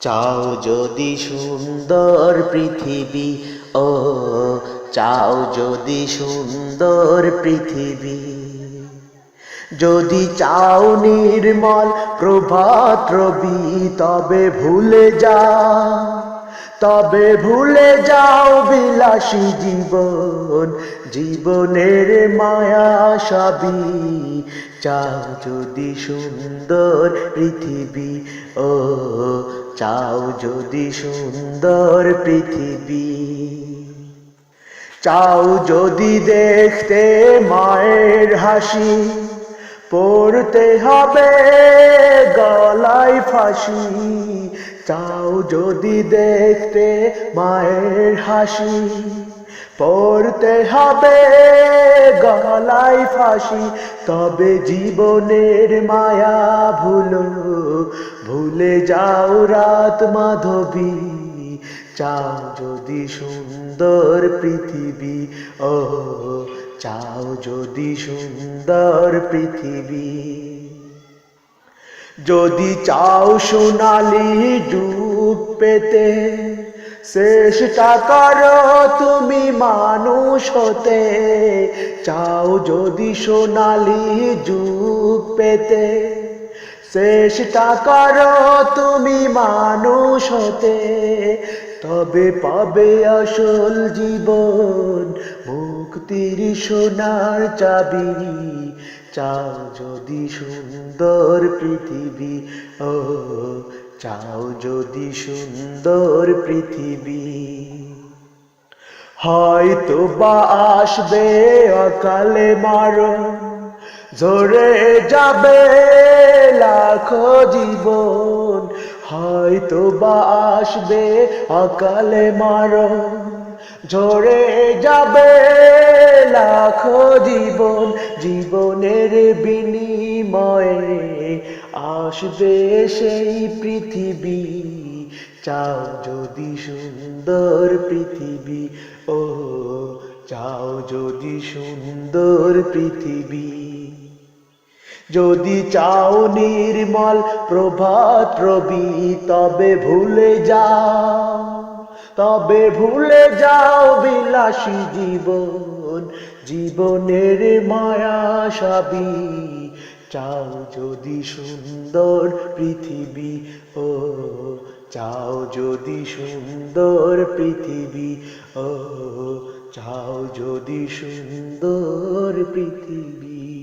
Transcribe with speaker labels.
Speaker 1: চাও যদি সুন্দর পৃথিবী, ও চাও যদি সুন্দর পৃথিবী, যদি চাও নির্মল প্রভাত রবি, তবে ভুলে যাও বিলাসী জীবন, জীবনের মায়া সবই। চাও যদি সুন্দর পৃথিবী, ও চাও যদি সুন্দর পৃথিবী, চাও যদি দেখতে মায়ের হাসি, পড়তে হবে গলায় ফাঁসি। চাও যদি দেখতে মায়ের হাসি, পড়তে হবে গলায় ফাঁসি। তবে জীবনের মায়া ভুলে যাও রাত মাধবী। চাও যদি সুন্দর পৃথিবী, ও চাও যদি সুন্দর পৃথিবী, যদি চাও সোনালী যুগ পেতে, চেষ্টা করো তুমি মানুষ হতে। চাও যদি সোনালী যুগ পেতে, চেষ্টা করো তুমি মানুষ হতে। তবে পাবে আসল জীবন, মুক্তির সোনার চাবি। চাও যদি সুন্দর পৃথিবী, ও চাও যদি সুন্দর পৃথিবী, হয়তো বা আসবে অকালে মরণ, ঝরে যাবে লাখো জীবন। হয়তো বা আসবে অকালে মরণ, ঝরে যাবে লাখো জীবন। জীবনের বিনিময়ে আসবে সেই পৃথিবী। চাও যদি সুন্দর পৃথিবী, ও চাও যদি সুন্দর পৃথিবী, যদি চাও নির্মল প্রভাত রবি, তবে ভুলে যাও বিলাসী জীবন, জীবনের মায়া সবই। চাও যদি সুন্দর পৃথিবী, ও চাও যদি সুন্দর পৃথিবী, ও চাও যদি সুন্দর পৃথিবী।